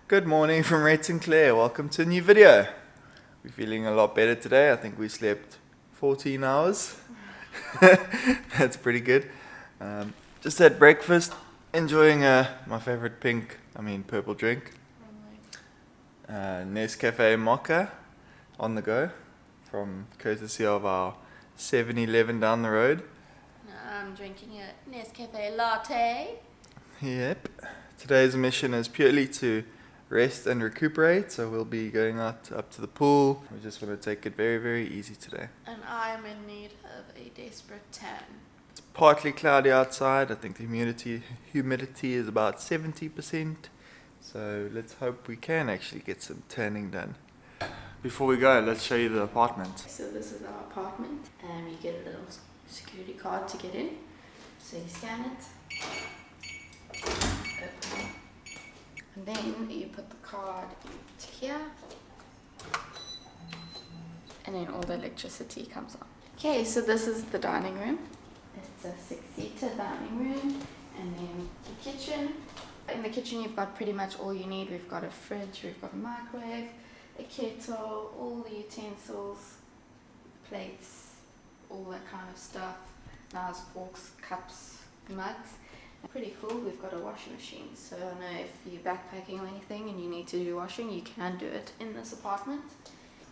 Good morning from Red Sinclair. Welcome to a new video. We're feeling a lot better today. I think we slept 14 hours. That's pretty good. Just had breakfast, enjoying my favorite purple drink. Nescafe Mocha on the go from courtesy of our 7-Eleven down the road. I'm drinking a Nescafe latte. Yep. Today's mission is purely to rest and recuperate, so we'll be going out up to the pool. We just want to take it very, very easy today. And I'm in need of a desperate tan. It's partly cloudy outside. I think the humidity is about 70%. So let's hope we can actually get some tanning done. Before we go, let's show you the apartment. So this is our apartment, and you get a little security card to get in. So you scan it, open it, and then you put the card into here, and then all the electricity comes on. Okay, so this is the dining room. It's a 6-seater dining room, and then the kitchen. In the kitchen you've got pretty much all you need. We've got a fridge, we've got a microwave, a kettle, all the utensils, plates, all that kind of stuff. Knives, forks, cups, mugs. Pretty cool. We've got a washing machine, so I know if you're backpacking or anything and you need to do washing, you can do it in this apartment.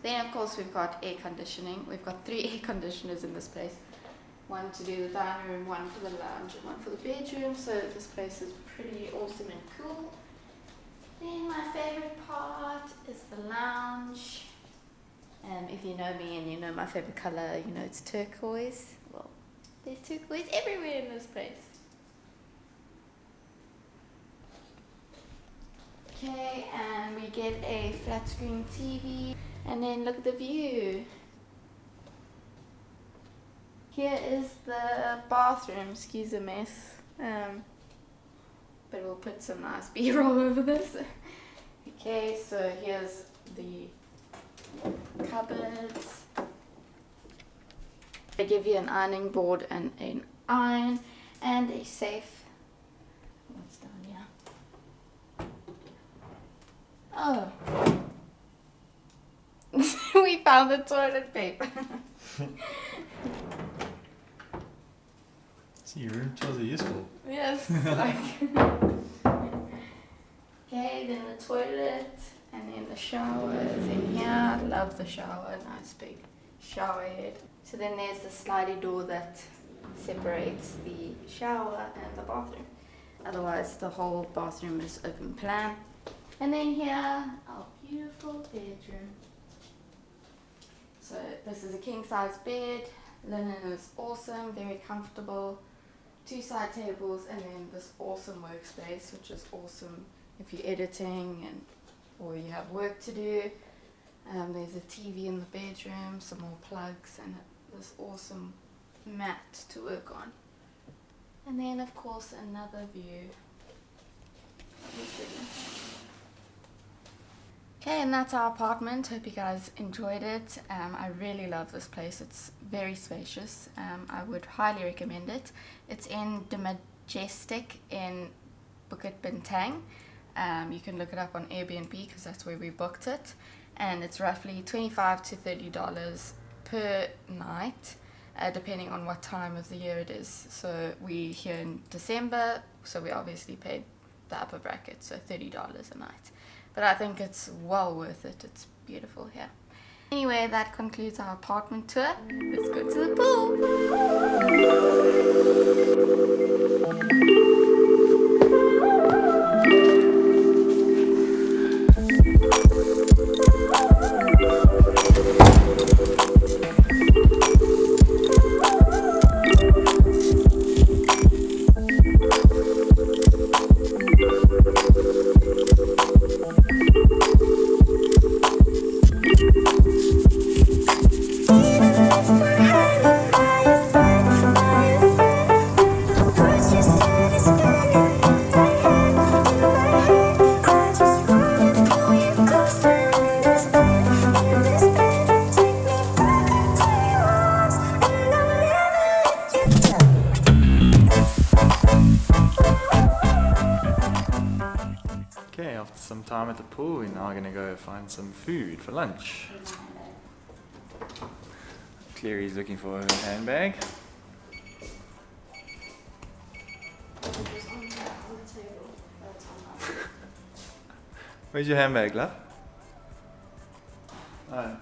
Then of course we've got air conditioning. We've got 3 air conditioners in this place. One to do the dining room, one for the lounge, and one for the bedroom. So this place is pretty awesome and cool. Then my favorite part is the lounge. If you know me and you know my favorite color, you know it's turquoise. Well, there's turquoise everywhere in this place. Okay, and we get a flat screen TV, and then look at the view. Here is the bathroom. Excuse the mess, but we'll put some nice B-roll over this. Okay, so here's the cupboards. They give you an ironing board and an iron and a safe. What's down here? Oh, we found the toilet paper. See, your room tours are useful. Yes. Okay, then the toilet, and then the shower is in here. I love the shower, nice big shower head. So then there's the slidey door that separates the shower and the bathroom. Otherwise, the whole bathroom is open plan. And then here, our beautiful bedroom. So this is a king size bed. Linen is awesome, very comfortable. 2 side tables, and then this awesome workspace, which is awesome if you're editing or you have work to do. There's a TV in the bedroom, some more plugs, and this awesome mat to work on. And then of course another view of the city. Okay, and that's our apartment. Hope you guys enjoyed it. I really love this place. It's very spacious. I would highly recommend it. It's in the Majestic in Bukit Bintang. You can look it up on Airbnb because that's where we booked it. And it's roughly $25 to $30 per night, depending on what time of the year it is. So we're here in December, so we obviously paid the upper bracket, so $30 a night. But I think it's well worth it. It's beautiful here. Anyway, that concludes our apartment tour. Let's go to the pool. cool. We're now gonna go find some food for lunch. Clary's looking for her handbag. Where's your handbag, love? Oh.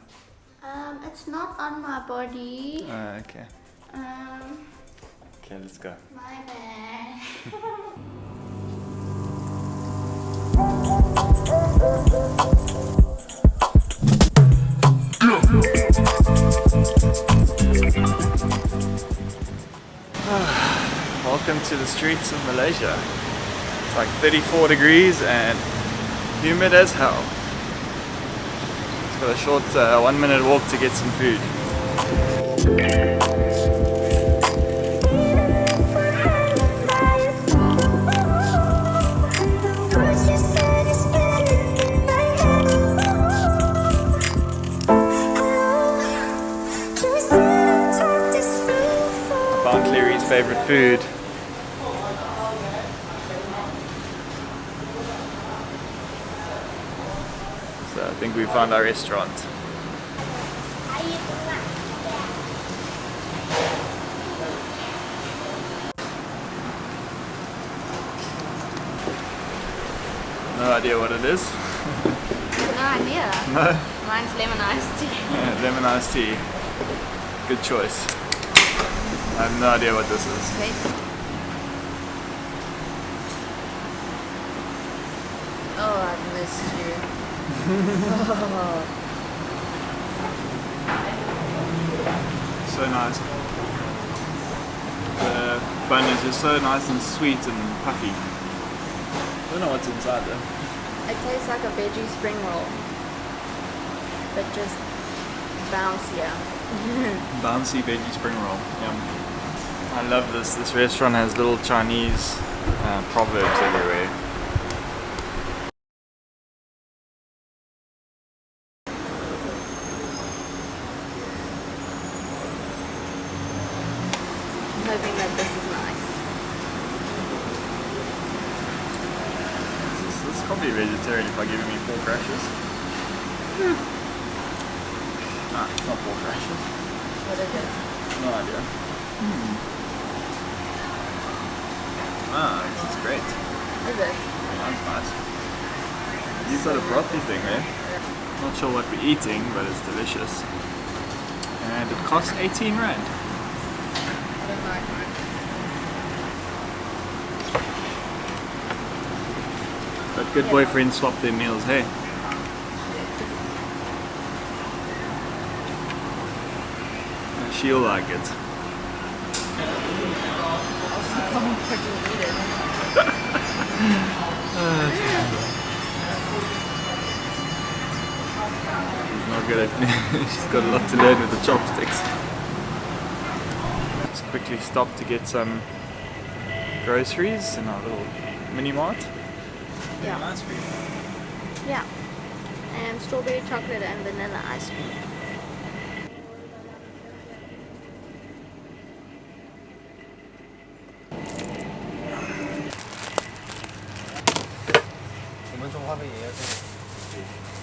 It's not on my body. Okay. Okay, let's go. My bad. Welcome to the streets of Malaysia. It's like 34 degrees and humid as hell. It's got a short 1 minute walk to get some food. I found Clary's favorite food. So I think we found our restaurant. No idea what it is. No idea. No? Mine's lemon iced tea. Yeah, lemon iced tea. Good choice. I have no idea what this is. Wait. Oh, I've missed you. So nice. The bun is just so nice and sweet and puffy. I don't know what's inside though. It tastes like a veggie spring roll, but just bouncier. Bouncy veggie spring roll. Yum. I love this. This restaurant has little Chinese proverbs everywhere. I'm hoping that this is nice. This is probably vegetarian if I give me pork rashes. Nah, it's not pork rashes. What is it? No idea. Ah, this is great. Is it? That's nice. You've got a brothy thing there. Not sure what we're eating, but it's delicious. And it costs 18 rand. I don't like mine. But good boyfriends swap their meals, hey? And she'll like it. She's not good at she's got a lot to learn with the chopsticks. Just quickly stop to get some groceries in our little mini mart. Yeah. Yeah. And strawberry chocolate and vanilla ice cream.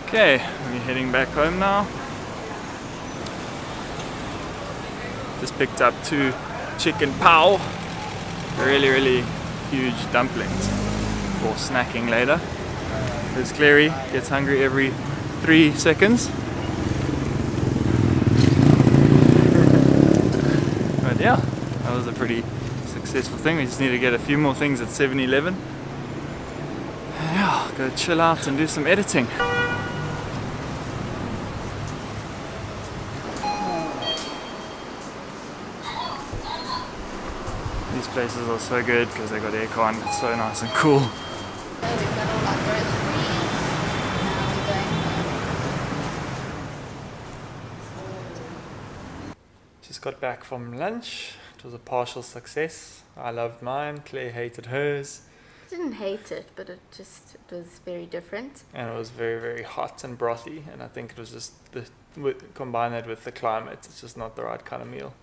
Okay, we're heading back home now. Just picked up 2 chicken pao, really huge dumplings for snacking later. Because Clary gets hungry every 3 seconds. But yeah, that was a pretty successful thing. We just need to get a few more things at 7-Eleven. Yeah, go chill out and do some editing. These places are so good because they got aircon. It's so nice and cool. So we've got all our groceries. Now we're going home. Just got back from lunch. It was a partial success. I loved mine. Claire hated hers. I didn't hate it, but it was very different. And it was very hot and brothy. And I think it was just combine that with the climate. It's just not the right kind of meal.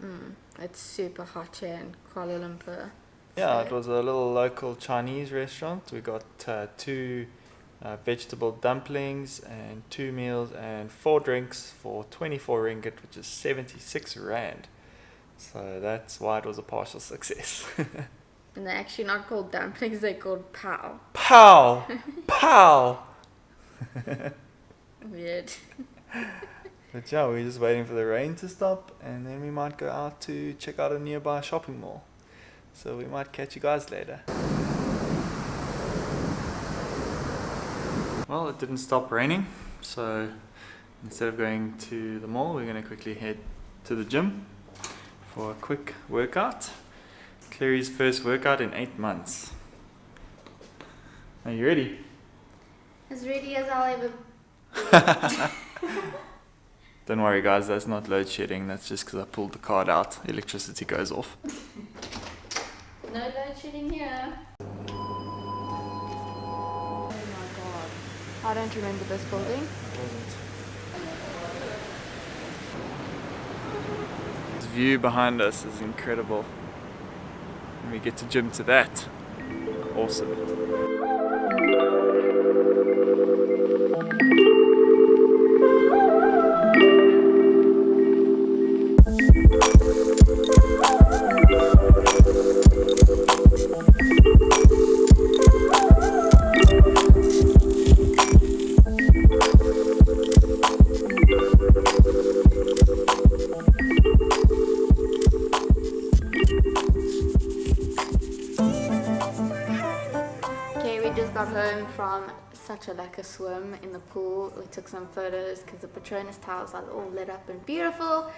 It's super hot here in Kuala Lumpur. Yeah, So- it was a little local Chinese restaurant. We got 2 vegetable dumplings and 2 meals and 4 drinks for 24 ringgit, which is 76 rand. So that's why it was a partial success. And they're actually not called dumplings, they're called pow. Pow! Pow! Weird. But yeah, we're just waiting for the rain to stop, and then we might go out to check out a nearby shopping mall. So we might catch you guys later. Well, it didn't stop raining, so instead of going to the mall, we're going to quickly head to the gym for a quick workout. Clary's first workout in 8 months. Are you ready? As ready as I'll ever be. Don't worry guys, that's not load shedding, that's just because I pulled the card out. Electricity goes off. No load shedding here. Oh my god. I don't remember this building. The view behind us is incredible. And we get to gym to that. Awesome. Got home from such a lekker swim in the pool. We took some photos because the Patronus towels are all lit up and beautiful.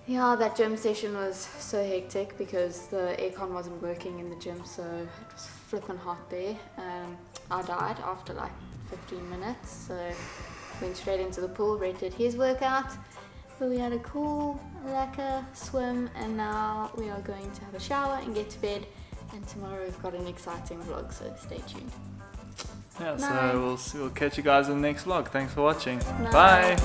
Yeah, that gym session was so hectic because the aircon wasn't working in the gym, so it was flipping hot there. I died after like 15 minutes, so went straight into the pool. Red did his workout, but we had a cool lekker swim, and now we are going to have a shower and get to bed. And tomorrow we've got an exciting vlog, so stay tuned. Yeah, Night. so we'll catch you guys in the next vlog. Thanks for watching. Night. Bye!